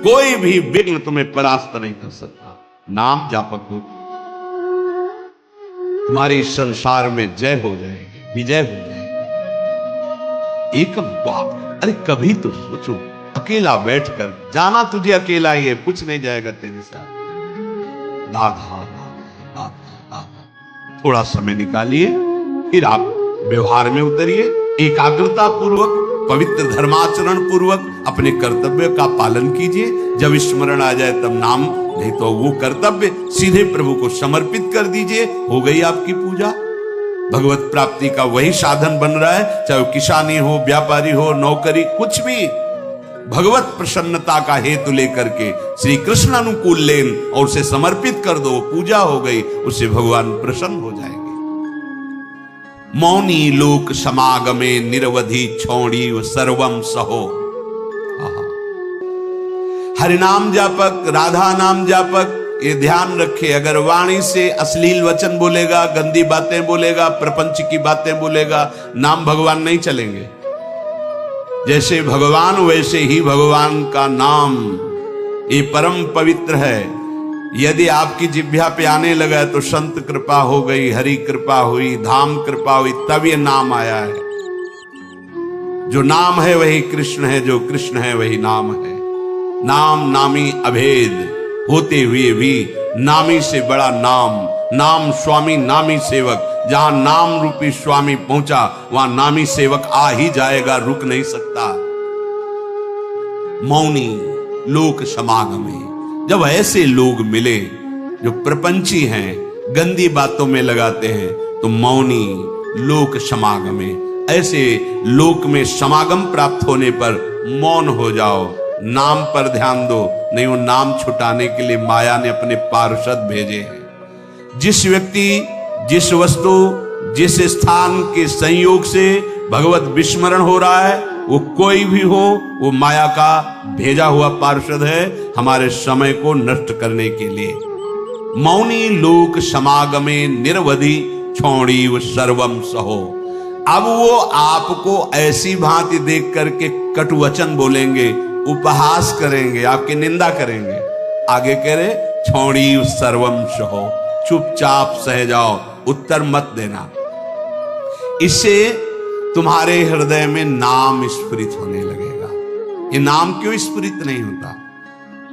कोई भी विघ्न तुम्हें परास्त नहीं कर सकता। नाम जापक हो, तुम्हारी संसार में जय हो जाएगी, विजय हो जाएगी। एकम बाप, अरे कभी तो सोचो, अकेला बैठकर जाना तुझे अकेला ही है, कुछ नहीं जाएगा तेरे साथ। राधा राधा राधा, थोड़ा समय निकालिए, फिर आप व्यवहार में उतरिए, एकाग्रता पूर्वक, पवित्र धर्माचरण पूर्वक अपने कर्तव्य का पालन कीजिए। जब स्मरण आ जाए तब नाम, नहीं तो वो कर्तव्य सीधे प्रभु को समर्पित कर दीजिए, हो गई आपकी पूजा। भगवत प्राप्ति का वही साधन बन रहा है, चाहे वो किसानी हो, व्यापारी हो, नौकरी, कुछ भी भगवत प्रसन्नता का हेतु लेकर के श्री कृष्ण अनुकूल लेन और उसे समर्पित कर दो, पूजा हो गई, उससे भगवान प्रसन्न हो जाएंगे। मौनी लोक समागमे निरवधि छौड़ी व सर्वम सहो। हरिनाम जापक, राधा नाम जापक, ये ध्यान रखे, अगर वाणी से अश्लील वचन बोलेगा, गंदी बातें बोलेगा, प्रपंच की बातें बोलेगा, नाम भगवान नहीं चलेंगे। जैसे भगवान वैसे ही भगवान का नाम, ये परम पवित्र है। यदि आपकी जिह्वा पे आने लगा तो संत कृपा हो गई, हरि कृपा हुई, धाम कृपा हुई, तब ये नाम आया है। जो नाम है वही कृष्ण है, जो कृष्ण है वही नाम है। नाम नामी अभेद होते हुए भी नामी से बड़ा नाम, नाम स्वामी नामी सेवक। जहां नाम रूपी स्वामी पहुंचा वहां नामी सेवक आ ही जाएगा, रुक नहीं सकता। मौनी लोक समागमे, जब ऐसे लोग मिले जो प्रपंची हैं, गंदी बातों में लगाते हैं, तो मौनी लोक समागमे, ऐसे लोक में समागम प्राप्त होने पर मौन हो जाओ, नाम पर ध्यान दो। नहीं, वो नाम छुटाने के लिए माया ने अपने पार्षद भेजे हैं। जिस व्यक्ति, जिस वस्तु, जिस स्थान के संयोग से भगवत विस्मरण हो रहा है, वो कोई भी हो, वो माया का भेजा हुआ पार्षद है हमारे समय को नष्ट करने के लिए। मौनी लोक समागमे निरवधि छौड़ी व सर्वम सहो। अब वो आपको ऐसी भांति देख करके कटुवचन बोलेंगे, उपहास करेंगे, आपकी निंदा करेंगे। आगे कह रहे छौड़ी सर्वम सहो, चुपचाप सह जाओ, उत्तर मत देना। इससे तुम्हारे हृदय में नाम स्फुरित होने लगेगा। ये नाम क्यों स्फुरित नहीं होता?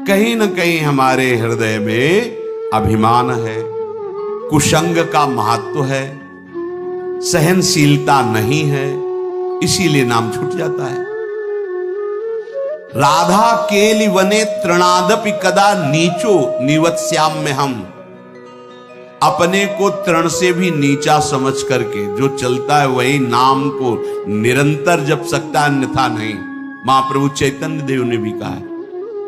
कहीं न कहीं हमारे हृदय में अभिमान है, कुसंग का महत्व है, सहनशीलता नहीं है, इसीलिए नाम छूट जाता है। राधा केलि वने तृणादपि कदा नीचो निवत्स्याम में हम। अपने को तृण से भी नीचा समझ करके जो चलता है वही नाम को निरंतर जप सकता, अन्यथा नहीं। महाप्रभु चैतन्य देव ने भी कहा है,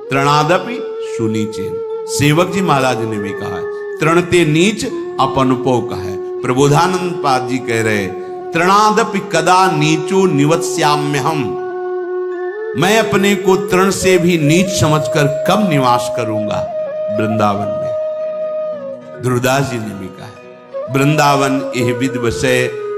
तृणादपि सुनीचेन। सेवक जी महाराज ने भी कहा है, तृणते नीच अपनपो का है। प्रबोधानंद पाद जी कह रहे, तृणादपि कदा नीचो निवत्स्याम्य हम। मैं अपने को तृण से भी नीच समझकर कब निवास करूंगा? वृंदावन में। ध्रुवदास जी ने भी कहा है, वृंदावन यह विद वसै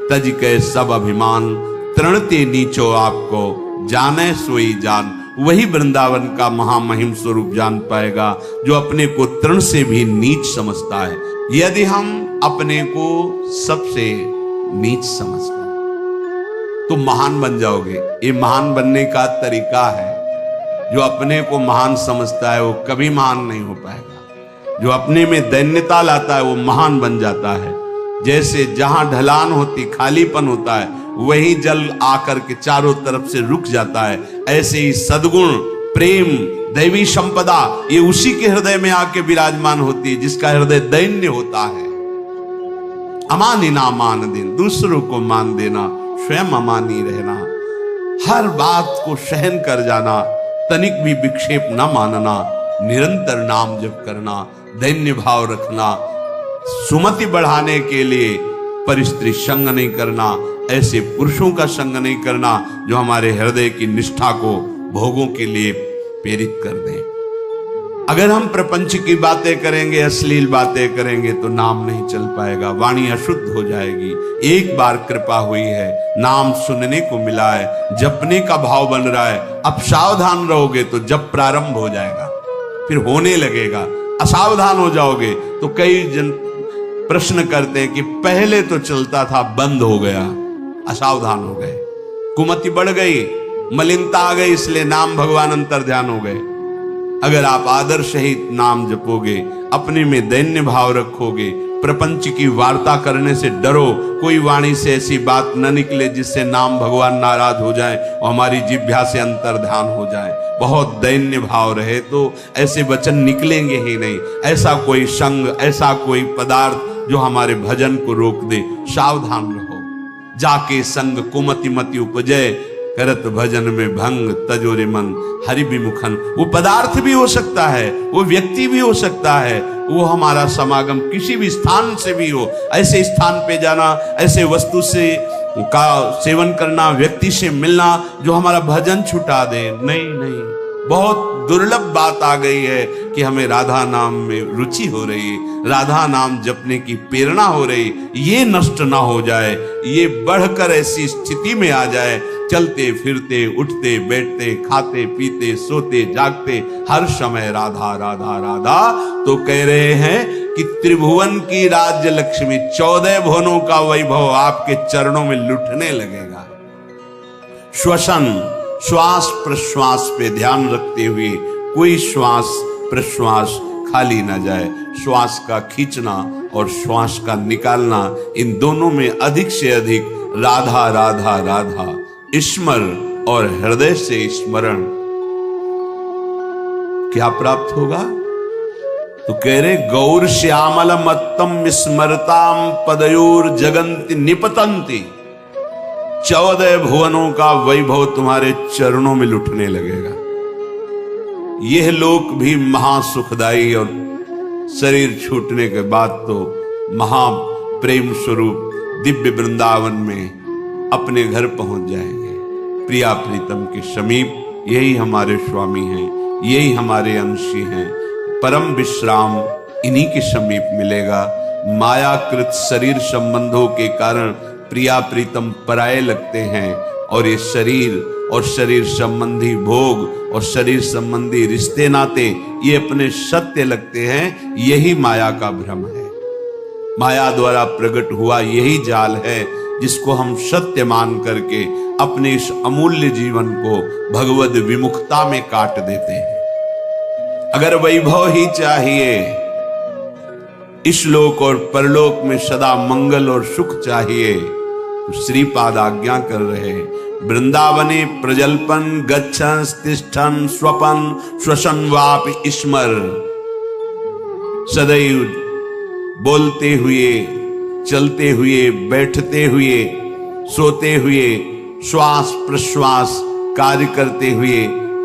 तज के सब अभिमान, तृणते नीचो आपको जाने सोई जान। वही वृंदावन का महामहिम स्वरूप जान पाएगा जो अपने को तृण से भी नीच समझता है। यदि हम अपने को सबसे नीच समझकर तो महान बन जाओगे। ये महान बनने का तरीका है। जो अपने को महान समझता है वो कभी महान नहीं हो पाएगा। जो अपने में दैन्यता लाता है वो महान बन जाता है। जैसे जहां ढलान होती, खालीपन होता है, वही जल आकर के चारों तरफ से रुक जाता है। ऐसे ही सद्गुण, प्रेम, दैवी संपदा ये उसी के हृदय में आके विराजमान होती है जिसका हृदय दैन्य होता है। अमानी ना मान देना, दूसरों को मान देना, स्वयं अमानी रहना, हर बात को सहन कर जाना, तनिक भी विक्षेप न मानना, निरंतर नाम जप करना, दैन्य भाव रखना, सुमति बढ़ाने के लिए परिस्त्री संग नहीं करना, ऐसे पुरुषों का संग नहीं करना जो हमारे हृदय की निष्ठा को भोगों के लिए प्रेरित कर दें। अगर हम प्रपंच की बातें करेंगे, अश्लील बातें करेंगे तो नाम नहीं चल पाएगा, वाणी अशुद्ध हो जाएगी। एक बार कृपा हुई है, नाम सुनने को मिला है, जपने का भाव बन रहा है, अब सावधान रहोगे तो जप प्रारंभ हो जाएगा। फिर होने लगेगा। असावधान हो जाओगे तो कई जन प्रश्न करते हैं कि पहले तो चलता था, बंद हो गया, असावधान हो गए, कुमति बढ़ गई, मलिनता आ गई, इसलिए नाम भगवान अंतर ध्यान हो गए। अगर आप आदर सहित नाम जपोगे, अपने में दैन्य भाव रखोगे, प्रपंच की वार्ता करने से डरो, कोई वाणी से ऐसी बात न निकले जिससे नाम भगवान नाराज हो जाए और हमारी जिह्वा से अंतर ध्यान हो जाए। बहुत दैन्य भाव रहे तो ऐसे वचन निकलेंगे ही नहीं। ऐसा कोई संग, ऐसा कोई पदार्थ जो हमारे भजन को रोक दे, सावधान रहो। जाके संग कुमति मति उपजय, करत भजन में भंग तजोरे मन हरि विमुखन। वो पदार्थ भी हो सकता है, वो व्यक्ति भी हो सकता है, वो हमारा समागम किसी भी स्थान से भी हो। ऐसे स्थान पे जाना, ऐसे वस्तु से का सेवन करना, व्यक्ति से मिलना जो हमारा भजन छुटा दे, नहीं नहीं। बहुत दुर्लभ बात आ गई है कि हमें राधा नाम में रुचि हो रही, राधा नाम जपने की प्रेरणा हो रही, ये नष्ट ना हो जाए, ये बढ़कर ऐसी स्थिति में आ जाए, चलते फिरते उठते बैठते खाते पीते सोते जागते हर समय राधा राधा राधा। तो कह रहे हैं कि त्रिभुवन की राज्य लक्ष्मी, 14 भुवनों का वैभव आपके चरणों में लुटने लगेगा। श्वसन, श्वास प्रश्वास पे ध्यान रखते हुए कोई श्वास प्रश्वास खाली ना जाए। श्वास का खींचना और श्वास का निकालना, इन दोनों में अधिक से अधिक राधा राधा राधा स्मर और हृदय से स्मरण क्या प्राप्त होगा। तो कह रहे गौर श्यामल मत्तम स्मरताम पदयोर जगंति निपतंती। 14 भुवनों का वैभव तुम्हारे चरणों में लुटने लगेगा। यह लोक भी महासुखदायी और शरीर छूटने के बाद तो महाप्रेम स्वरूप दिव्य वृंदावन में अपने घर पहुंच जाएंगे, प्रिया प्रीतम के समीप। यही हमारे स्वामी हैं, यही हमारे अंशी हैं। परम विश्राम इन्हीं के समीप मिलेगा। मायाकृत शरीर संबंधों के कारण प्रिया प्रीतम पराये लगते हैं और ये शरीर और शरीर संबंधी भोग और शरीर संबंधी रिश्ते नाते ये अपने सत्य लगते हैं। यही माया का भ्रम है। माया द्वारा प्रकट हुआ यही जाल है जिसको हम सत्य मान करके अपने इस अमूल्य जीवन को भगवद विमुखता में काट देते हैं। अगर वैभव ही चाहिए, इस लोक और परलोक में सदा मंगल और सुख चाहिए, तो श्रीपाद आज्ञा कर रहे, वृंदावने प्रजल्पन गच्छन तिष्ठन स्वपन श्वसन वापि स्मर। सदैव बोलते हुए, चलते हुए, बैठते हुए, सोते हुए, श्वास प्रश्वास कार्य करते हुए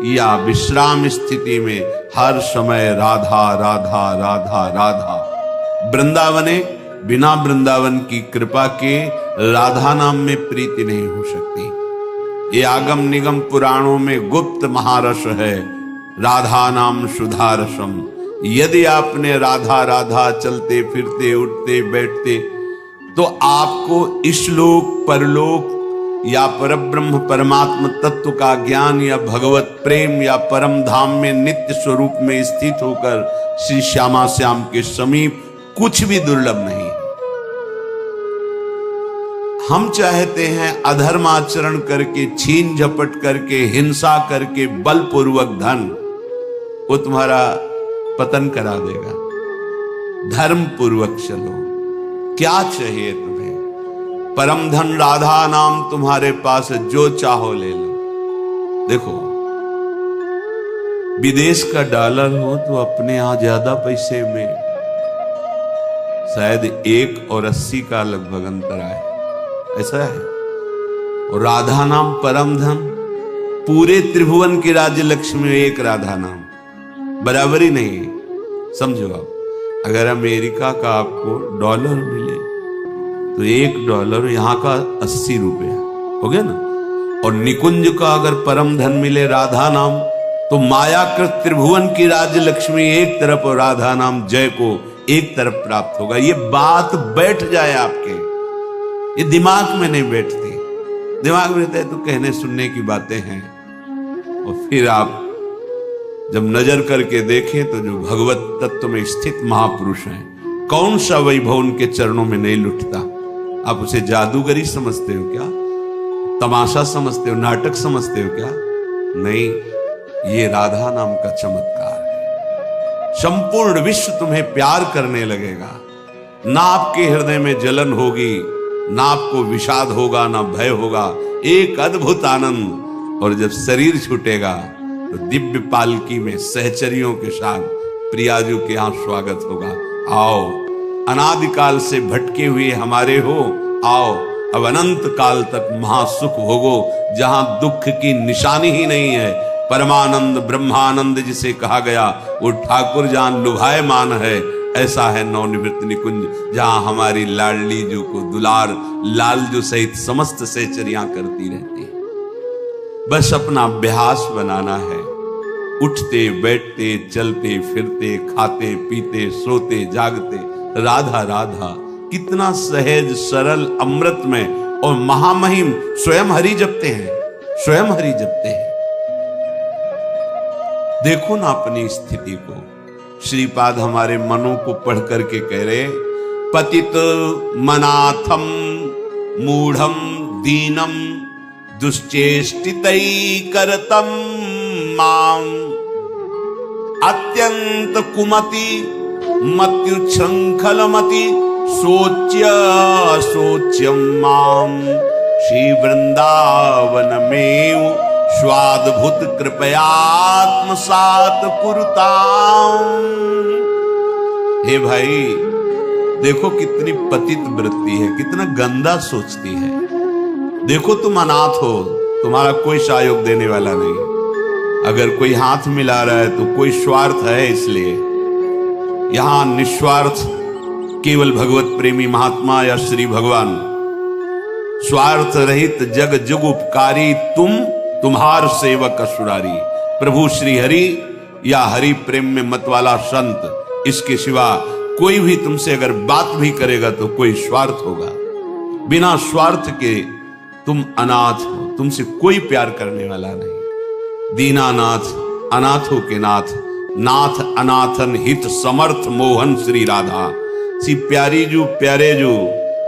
या विश्राम स्थिति में हर समय राधा राधा राधा राधा। वृंदावने, बिना वृंदावन की कृपा के राधा नाम में प्रीति नहीं हो सकती। ये आगम निगम पुराणों में गुप्त महारस है, राधा नाम सुधा रसम। यदि आपने राधा राधा चलते फिरते उठते बैठते तो आपको इस लोक परलोक या परब्रह्म परमात्म तत्व का ज्ञान या भगवत प्रेम या परम धाम में नित्य स्वरूप में स्थित होकर श्री श्यामा श्याम के समीप कुछ भी दुर्लभ नहीं। हम चाहते हैं अधर्म आचरण करके, छीन झपट करके, हिंसा करके, बलपूर्वक धन, वो तुम्हारा पतन करा देगा। धर्म पूर्वक चलो। क्या चाहिए तुम्हें? परम धन राधा नाम तुम्हारे पास है, जो चाहो ले लो। देखो, विदेश का डॉलर हो तो अपने यहां ज्यादा पैसे में शायद 1 और 80 का लगभग अंतर आए, ऐसा है। और राधा नाम परम धन, पूरे त्रिभुवन की राज्य लक्ष्मी में एक राधा नाम, बराबरी नहीं। समझो आप, अगर अमेरिका का आपको डॉलर मिले तो $1 यहां का 80 रुपया हो गया ना। और निकुंज का अगर परम धन मिले राधा नाम, तो मायाकृत त्रिभुवन की राज्य लक्ष्मी एक तरफ और राधा नाम जय को एक तरफ प्राप्त होगा। ये बात बैठ जाए आपके, ये दिमाग में नहीं बैठती। दिमाग में रहता है तो कहने सुनने की बातें हैं, और फिर आप जब नजर करके देखें तो जो भगवत तत्व में स्थित महापुरुष हैं, कौन सा वैभव उनके चरणों में नहीं लुटता। आप उसे जादूगरी समझते हो क्या? तमाशा समझते हो? नाटक समझते हो क्या? नहीं, ये राधा नाम का चमत्कार है। संपूर्ण विश्व तुम्हें प्यार करने लगेगा। ना आपके हृदय में जलन होगी, ना आपको विषाद होगा, ना भय होगा। एक अद्भुत आनंद। और जब शरीर छूटेगा तो दिव्य पालकी में सहचरियों के साथ प्रियाजू के यहां स्वागत होगा। आओ, अनादिकाल से भटके हुए हमारे हो, आओ अब अनंत काल तक महासुख भोगो, जहां दुख की निशानी ही नहीं है। परमानंद ब्रह्मानंद जिसे कहा गया, वो ठाकुर जान लुभायमान है। ऐसा है नवनिवृत्त निकुंज, जहां हमारी लाडली जू को दुलार लालजू सहित समस्त सहचरियां करती रहती है। बस अपना अभ्यास बनाना है। उठते बैठते चलते फिरते खाते पीते सोते जागते राधा राधा, कितना सहज सरल अमृत में और महामहिम स्वयं हरि जपते हैं, स्वयं हरि जपते हैं। देखो ना अपनी स्थिति को। श्रीपाद हमारे मनों को पढ़ करके कह रहे, पतित मनाथम मूढ़म दीनम दुश्चेष्टितै करतम माम अत्यंत कुमति मत्युच्छृंखलमति सोच्य सोच्यम माम श्री वृंदावन में स्वाद्भुत कृपयात्मसात कुरुताम। हे भाई, देखो कितनी पतित वृत्ति है, कितना गंदा सोचती है। देखो तुम अनाथ हो, तुम्हारा कोई सहयोग देने वाला नहीं। अगर कोई हाथ मिला रहा है तो कोई स्वार्थ है, इसलिए यहां निस्वार्थ केवल भगवत प्रेमी महात्मा या श्री भगवान, स्वार्थ रहित जग जुग उपकारी तुम, तुम्हार सेवक असुरारी। प्रभु श्री हरि या हरि प्रेम में मत वाला संत, इसके सिवा कोई भी तुमसे अगर बात भी करेगा तो कोई स्वार्थ होगा। बिना स्वार्थ के तुम अनाथ हो, तुमसे कोई प्यार करने वाला नहीं। दीनानाथ अनाथों के नाथ, नाथ अनाथन हित समर्थ मोहन श्री राधा। सी प्यारी जू प्यारे जू,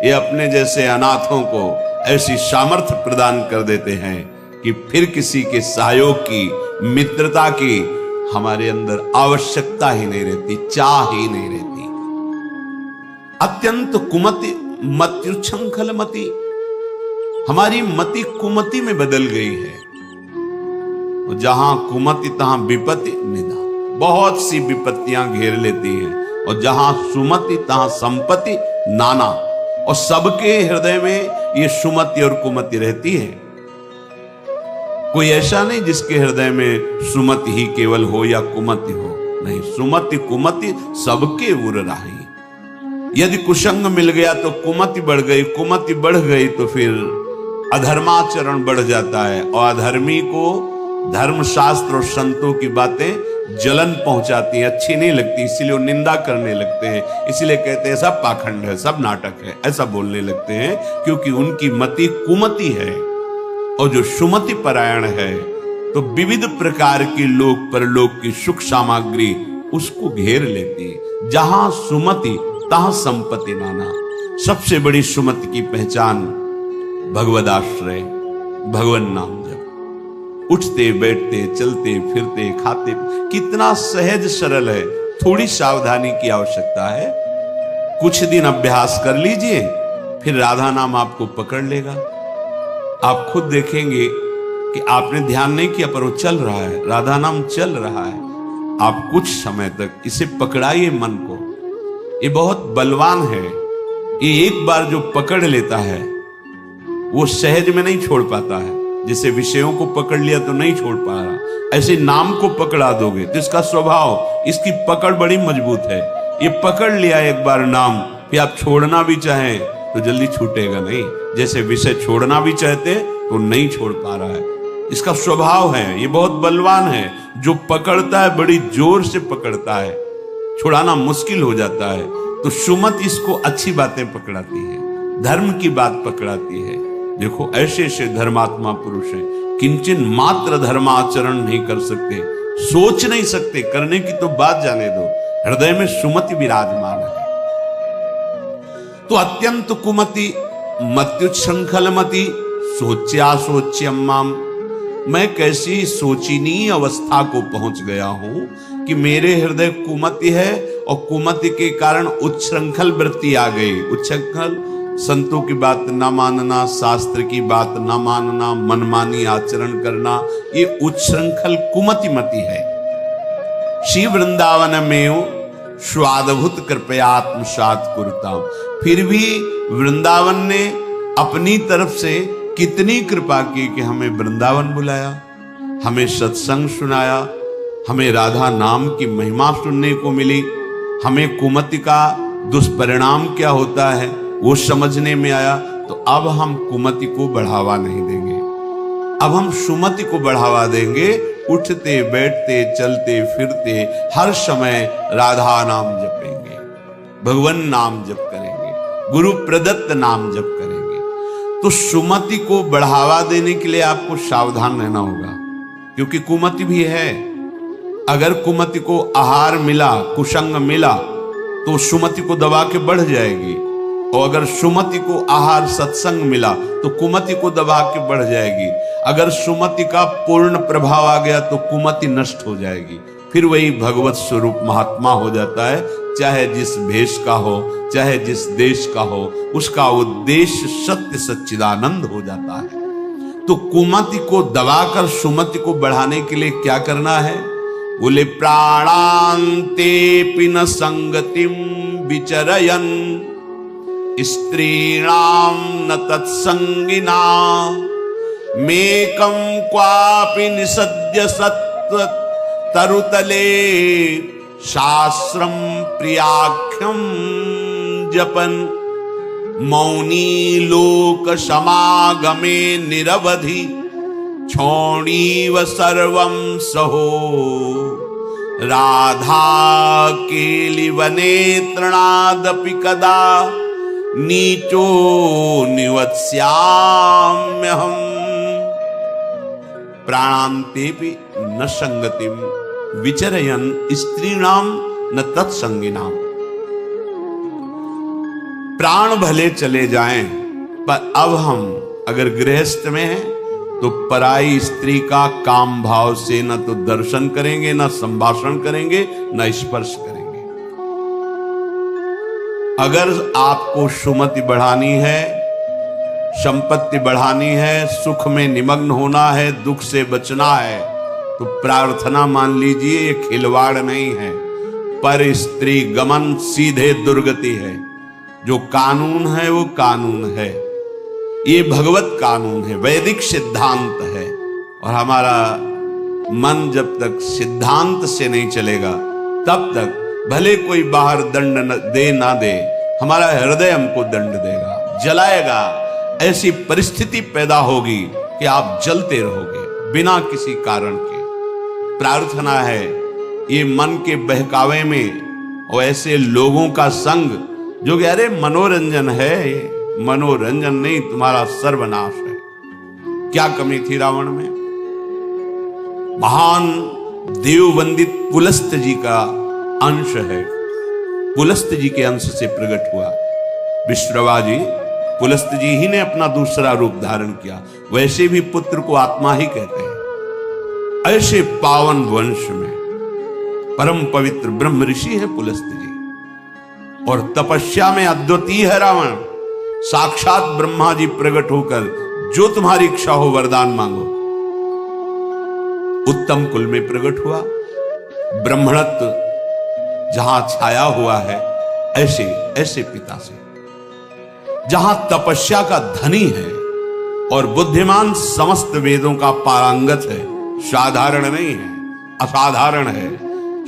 ये अपने जैसे अनाथों को ऐसी सामर्थ्य प्रदान कर देते हैं कि फिर किसी के सहयोग की, मित्रता की हमारे अंदर आवश्यकता ही नहीं रहती, चाह ही नहीं रहती। अत्यंत कुमति मत्युच्छृंखल मति, हमारी मति कुमति में बदल गई है। जहां कुमति तहां विपत्ति निदा, बहुत सी विपत्तियां घेर लेती हैं। और जहां सुमति तहां संपत्ति नाना, और सबके हृदय में ये सुमति और कुमति रहती है। कोई ऐसा नहीं जिसके हृदय में सुमति ही केवल हो या कुमति हो, नहीं, सुमति कुमति सबके उर राही। यदि कुसंग मिल गया तो कुमति बढ़ गई, कुमति बढ़ गई तो फिर अधर्माचरण बढ़ जाता है। और अधर्मी को धर्मशास्त्र और संतों की बातें जलन पहुंचाती है, अच्छी नहीं लगती, इसीलिए वो निंदा करने लगते हैं। इसीलिए कहते हैं सब पाखंड है, सब नाटक है, ऐसा बोलने लगते हैं, क्योंकि उनकी मति कुमति है। और जो सुमति परायण है तो विविध प्रकार की लोक परलोक की सुख सामग्री उसको घेर लेती है। जहां सुमति तहां संपत्ति नाना। सबसे बड़ी सुमति की पहचान भगवदाश्रय, भगवान नाम जप। उठते बैठते चलते फिरते खाते, कितना सहज सरल है। थोड़ी सावधानी की आवश्यकता है। कुछ दिन अभ्यास कर लीजिए, फिर राधा नाम आपको पकड़ लेगा। आप खुद देखेंगे कि आपने ध्यान नहीं किया पर वो चल रहा है, राधा नाम चल रहा है। आप कुछ समय तक इसे पकड़ाइए मन को। ये बहुत बलवान है। ये एक बार जो पकड़ लेता है वो सहज में नहीं छोड़ पाता है। जैसे विषयों को पकड़ लिया तो नहीं छोड़ पा रहा, ऐसे नाम को पकड़ा दोगे तो इसका स्वभाव, इसकी पकड़ बड़ी मजबूत है। ये पकड़ लिया एक बार नाम, फिर आप छोड़ना भी चाहें तो जल्दी छूटेगा नहीं। जैसे विषय छोड़ना भी चाहते तो नहीं छोड़ पा रहा है, इसका स्वभाव है। ये बहुत बलवान है, जो पकड़ता है बड़ी जोर से पकड़ता है, छुड़ाना मुश्किल हो जाता है। तो सुमत इसको अच्छी बातें पकड़ाती है, धर्म की बात पकड़ाती है। देखो ऐसे ऐसे धर्मात्मा पुरुष हैं, किंचन मात्र धर्माचरण नहीं कर सकते, सोच नहीं सकते, करने की तो बात जाने दो, हृदय में सुमति विराजमान है। तो अत्यंत कुमति मत्युच्छृंखलमति सोच्या सोच्यम्माम, मैं कैसी सोचनीय अवस्था को पहुंच गया हूं कि मेरे हृदय कुमति है और कुमति के कारण उच्छृंखल वृत्ति आ गई। उच्छृंखल संतों की बात न मानना, शास्त्र की बात न मानना, मनमानी आचरण करना, ये उच्छृंखल कुमतिमति है। श्री वृंदावन में स्वादभूत कृपया आत्मसात कुरुताम, फिर भी वृंदावन ने अपनी तरफ से कितनी कृपा की कि हमें वृंदावन बुलाया, हमें सत्संग सुनाया, हमें राधा नाम की महिमा सुनने को मिली, हमें कुमति का दुष्परिणाम क्या होता है वो समझने में आया। तो अब हम कुमति को बढ़ावा नहीं देंगे, अब हम सुमति को बढ़ावा देंगे। उठते बैठते चलते फिरते हर समय राधा नाम जपेंगे, भगवान नाम जप करेंगे, गुरु प्रदत्त नाम जप करेंगे। तो सुमति को बढ़ावा देने के लिए आपको सावधान रहना होगा, क्योंकि कुमति भी है। अगर कुमति को आहार मिला, कुसंग मिला, तो सुमति को दबा के बढ़ जाएगी, और अगर सुमति को आहार सत्संग मिला तो कुमति को दबा के बढ़ जाएगी। अगर सुमति का पूर्ण प्रभाव आ गया तो कुमति नष्ट हो जाएगी, फिर वही भगवत स्वरूप महात्मा हो जाता है। चाहे जिस भेष का हो, चाहे जिस देश का हो, उसका उद्देश्य सत्य सच्चिदानंद हो जाता है। तो कुमति को दबाकर सुमति को बढ़ाने के लिए क्या करना है? बोले प्राणांते पिन संगतिम विचरयन स्त्रीणाम न तत्संगिना मेकं क्वापि निसद्य सत्व तरुतले शास्त्रम प्रियाख्यम जपन मौनी लोक समागमे निरवधि छोणीव सर्वं सहो राधा केलिवने तृणादपि कदा नीचो निवत्स्याम्यहम् प्राणान्तेपि न संगतिम विचरयन् स्त्रीणाम न तत्संगिनाम। प्राण भले चले जाएं, पर अब हम अगर गृहस्थ में हैं तो पराई स्त्री का काम भाव से न तो दर्शन करेंगे, न संभाषण करेंगे, न स्पर्श करेंगे। अगर आपको सुमति बढ़ानी है, संपत्ति बढ़ानी है, सुख में निमग्न होना है, दुख से बचना है, तो प्रार्थना मान लीजिए ये खिलवाड़ नहीं है, पर स्त्री गमन सीधे दुर्गति है। जो कानून है वो कानून है, ये भगवत कानून है, वैदिक सिद्धांत है। और हमारा मन जब तक सिद्धांत से नहीं चलेगा तब तक भले कोई बाहर दंड दे ना दे, हमारा हृदय हमको दंड देगा, जलाएगा। ऐसी परिस्थिति पैदा होगी कि आप जलते रहोगे बिना किसी कारण के। प्रार्थना है ये मन के बहकावे में और ऐसे लोगों का संग जो कि अरे मनोरंजन है, मनोरंजन नहीं तुम्हारा सर्वनाश है। क्या कमी थी रावण में? महान देव वंदित पुलस्त जी का अंश है, पुलस्त जी के अंश से प्रकट हुआ विश्रवा जी। पुलस्त जी ही ने अपना दूसरा रूप धारण किया। वैसे भी पुत्र को आत्मा ही कहते हैं। ऐसे पावन वंश में परम पवित्र ब्रह्म ऋषि है पुलस्त जी, और तपस्या में अद्वितीय है रावण। साक्षात ब्रह्मा जी प्रकट होकर जो तुम्हारी इच्छा हो वरदान मांगो। उत्तम कुल में प्रकट हुआ। ब्रह्मणत्व जहां छाया हुआ है, ऐसे ऐसे पिता से, जहां तपस्या का धनी है और बुद्धिमान समस्त वेदों का पारंगत है, साधारण नहीं है, असाधारण है।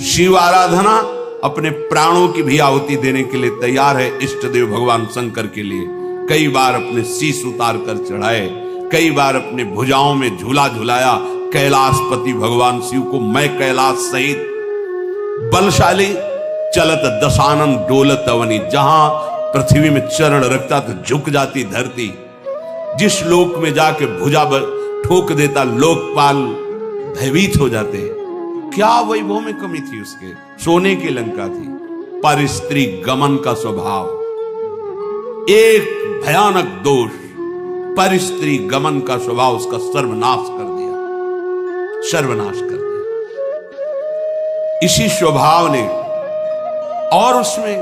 शिव आराधना अपने प्राणों की भी आहुति देने के लिए तैयार है। इष्ट देव भगवान शंकर के लिए कई बार अपने शीश उतार कर चढ़ाए, कई बार अपने भुजाओं में झूला झुलाया। कैलाशपति भगवान शिव को मैं कैलाश सहित बलशाली चलत दशानन डोलत अवनी, जहां पृथ्वी में चरण रखता तो झुक जाती धरती, जिस लोक में जाके भुजा ठोक देता लोकपाल भयभीत हो जाते। क्या वैभव में कमी थी उसके? सोने की लंका थी। पर स्त्री गमन का स्वभाव, एक भयानक दोष, पर स्त्री गमन का स्वभाव उसका सर्वनाश कर दिया, सर्वनाश कर दिया इसी स्वभाव ने। और उसमें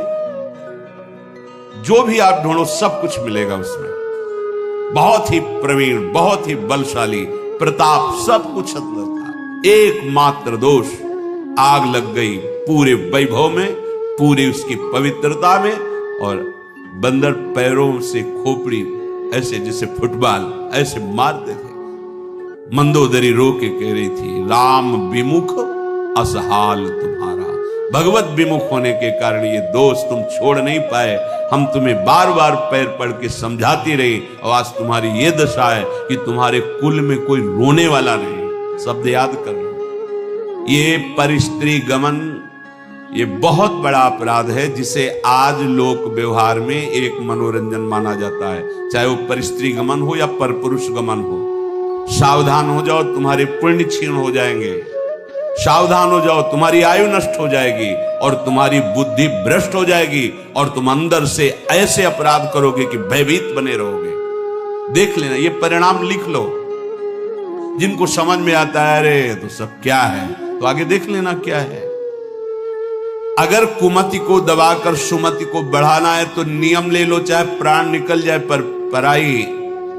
जो भी आप ढूंढो सब कुछ मिलेगा उसमें। बहुत ही प्रवीण, बहुत ही बलशाली, प्रताप, सब कुछ अंदर था। एकमात्र दोष, आग लग गई पूरे वैभव में, पूरी उसकी पवित्रता में। और बंदर पैरों से खोपड़ी ऐसे जैसे फुटबॉल ऐसे मारते थे। मंदोदरी रो के कह रही थी, राम विमुख असहाल तुम्हारा। भगवत विमुख होने के कारण ये दोष तुम छोड़ नहीं पाए। हम तुम्हें बार बार पैर पड़ के समझाती रही, और आज तुम्हारी ये दशा है कि तुम्हारे कुल में कोई रोने वाला नहीं। शब्द याद कर लो। ये परस्त्री गमन, ये बहुत बड़ा अपराध है, जिसे आज लोक व्यवहार में एक मनोरंजन माना जाता है। चाहे वो परस्त्री गमन हो या परपुरुष गमन हो। सावधान हो जाओ, तुम्हारे पुण्य क्षीण हो जाएंगे। सावधान हो जाओ, तुम्हारी आयु नष्ट हो जाएगी और तुम्हारी बुद्धि भ्रष्ट हो जाएगी, और तुम अंदर से ऐसे अपराध करोगे कि भयभीत बने रहोगे। देख लेना, ये परिणाम लिख लो। जिनको समझ में आता है अरे तो सब क्या है, तो आगे देख लेना क्या है। अगर कुमति को दबाकर सुमति को बढ़ाना है तो नियम ले लो, चाहे प्राण निकल जाए, पर पराई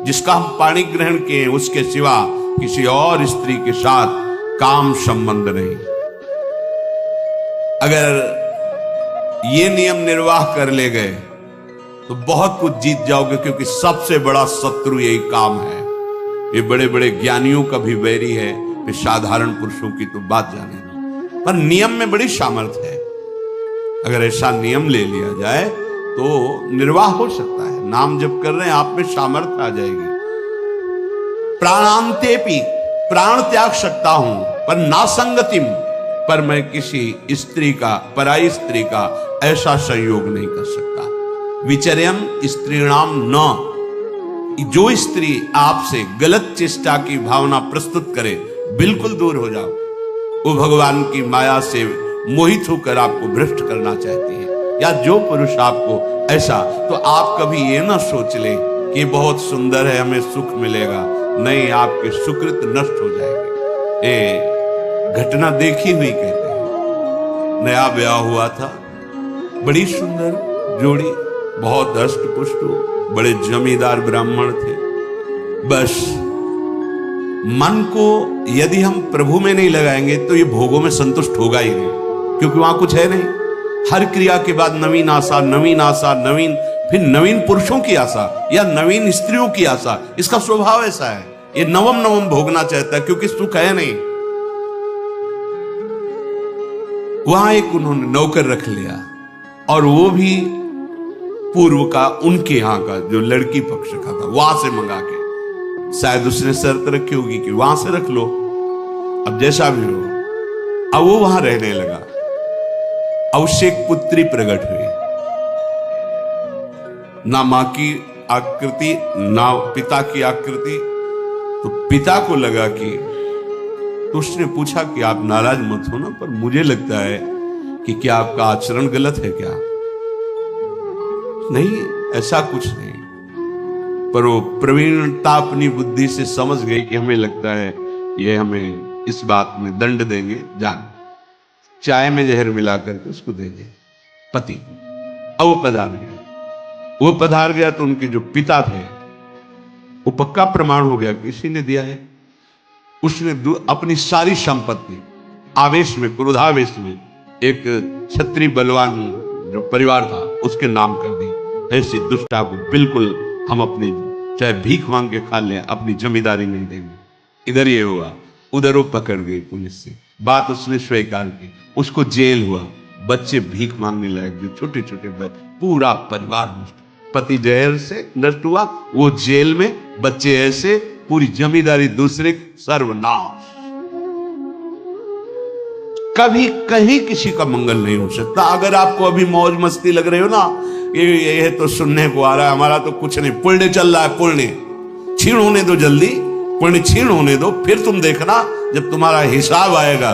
जिसका हम पाणी ग्रहण किए उसके सिवा किसी और स्त्री के साथ काम संबंध नहीं। अगर ये नियम निर्वाह कर ले गए तो बहुत कुछ जीत जाओगे, क्योंकि सबसे बड़ा शत्रु यही काम है। ये बड़े बड़े ज्ञानियों का भी वैरी है, फिर साधारण पुरुषों की तो बात जाने दो। पर नियम में बड़ी सामर्थ्य है। अगर ऐसा नियम ले लिया जाए तो निर्वाह हो सकता है। नाम जप कर रहे हैं, आप में सामर्थ्य आ जाएगी। प्राणांतेपि, प्राण त्याग सकता हूं, पर नासंगतिम, पर मैं किसी स्त्री का, पराई स्त्री का ऐसा संयोग नहीं कर सकता। विचर्यम स्त्रीणाम न, जो स्त्री आपसे गलत चेष्टा की भावना प्रस्तुत करे, बिल्कुल दूर हो जाओ। वो भगवान की माया से मोहित होकर आपको भ्रष्ट करना चाहती है। या जो पुरुष आपको ऐसा, तो आप कभी ये ना सोच ले कि बहुत सुंदर है, हमें सुख मिलेगा। नहीं, आपके सुकृत नष्ट हो जाएंगे। ये घटना देखी हुई कहते हैं। नया ब्याह हुआ था, बड़ी सुंदर जोड़ी, बहुत हष्ट पुष्ट, बड़े जमींदार ब्राह्मण थे। बस मन को यदि हम प्रभु में नहीं लगाएंगे तो ये भोगों में संतुष्ट होगा ही नहीं, क्योंकि वहां कुछ है नहीं। हर क्रिया के बाद नवीन आशा, नवीन आशा, नवीन, फिर नवीन पुरुषों की आशा या नवीन स्त्रियों की आशा। इसका स्वभाव ऐसा है, ये नवम नवम भोगना चाहता है, क्योंकि सुख है नहीं। वहां एक उन्होंने नौकर रख लिया, और वो भी पूर्व का, उनके यहां का, जो लड़की पक्ष का था, वहां से मंगा के। शायद उसने शर्त रखी होगी कि वहां से रख लो, अब जैसा भी हो। अब वो वहां रहने लगा। अब उससे एक पुत्री प्रकट हुई, ना मां की आकृति ना पिता की आकृति। तो पिता को लगा कि, तो उसने पूछा कि आप नाराज मत हो ना, पर मुझे लगता है कि क्या आपका आचरण गलत है क्या? नहीं, ऐसा कुछ नहीं। पर वो प्रवीणता अपनी बुद्धि से समझ गई कि हमें लगता है ये हमें इस बात में दंड देंगे। जान, चाय में जहर मिला करके उसको दे दे पति। अब वो पधार गया। वो पधार गया तो उनके जो पिता थे, वो पक्का प्रमाण हो गया किसी ने दिया है। उसने अपनी सारी संपत्ति आवेश में, क्रोधावेश में, एक क्षत्रिय बलवान जो परिवार था उसके नाम कर दी। ऐसी दुष्टा को बिल्कुल हम अपनी, चाहे भीख मांग के खा लें, अपनी जमींदारी नहीं देंगे। इधर ये हुआ, उधर वो पकड़ गई पुलिस से, बात उसने स्वीकार की, उसको जेल हुआ। बच्चे भीख मांगने लायक, जो छोटे छोटे बच्चे, पूरा परिवार नष्ट। पति जहर से नष्ट हुआ, वो जेल में, बच्चे ऐसे, पूरी जमींदारी दूसरे, सर्वनाश। कभी कहीं किसी का मंगल नहीं हो सकता। अगर आपको अभी मौज मस्ती लग रही हो ना, ये तो सुनने को आ रहा है, हमारा तो कुछ नहीं, पुण्य चल रहा है, पुण्य क्षीण होने दो, जल्दी पुण्य क्षीण होने दो, फिर तुम देखना जब तुम्हारा हिसाब आएगा,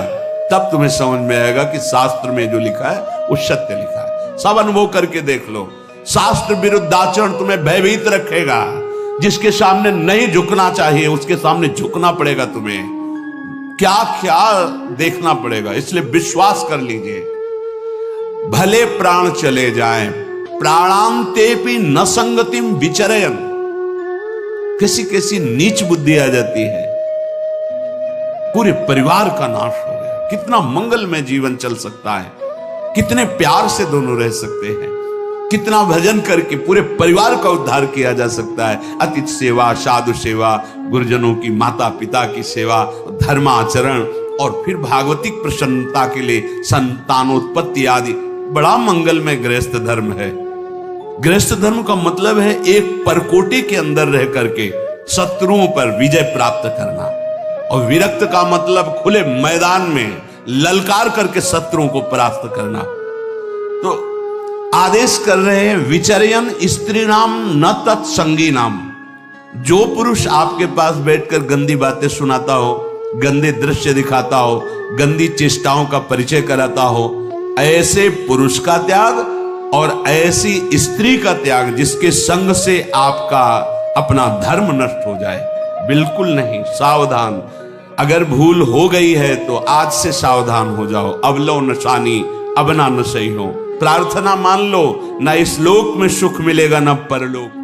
तब तुम्हें समझ में आएगा कि शास्त्र में जो लिखा है वो सत्य लिखा है। सब अनुभव करके देख लो। शास्त्र विरुद्ध आचरण तुम्हें भयभीत रखेगा। जिसके सामने नहीं झुकना चाहिए उसके सामने झुकना पड़ेगा। तुम्हें क्या क्या देखना पड़ेगा। इसलिए विश्वास कर लीजिए, भले प्राण चले जाएं, प्राणांतेपि न संगतिम विचरयन्। किसी किसी नीच बुद्धि आ जाती है, पूरे परिवार का नाश हो गया। कितना मंगलमय जीवन चल सकता है, कितने प्यार से दोनों रह सकते हैं, कितना भजन करके पूरे परिवार का उद्धार किया जा सकता है। अतिथि सेवा, साधु सेवा, गुरुजनों की, माता पिता की सेवा, धर्माचरण और फिर भागवतिक प्रसन्नता के लिए संतानोत्पत्ति आदि। बड़ा मंगलमय गृहस्थ धर्म है। गृहस्थ धर्म का मतलब है एक परकोटे के अंदर रह करके शत्रुओं पर विजय प्राप्त करना, और विरक्त का मतलब खुले मैदान में ललकार करके शत्रुओं को परास्त करना। तो आदेश कर रहे हैं विचरयन स्त्री नाम न तत्संगी नाम। जो पुरुष आपके पास बैठकर गंदी बातें सुनाता हो, गंदे दृश्य दिखाता हो, गंदी चेष्टाओं का परिचय कराता हो, ऐसे पुरुष का त्याग और ऐसी स्त्री का त्याग जिसके संग से आपका अपना धर्म नष्ट हो जाए, बिल्कुल नहीं। सावधान। अगर भूल हो गई है तो आज से सावधान हो जाओ। अब लो नशानी, अब ना नशई हो। प्रार्थना मान लो, ना इस लोक में सुख मिलेगा ना परलोक।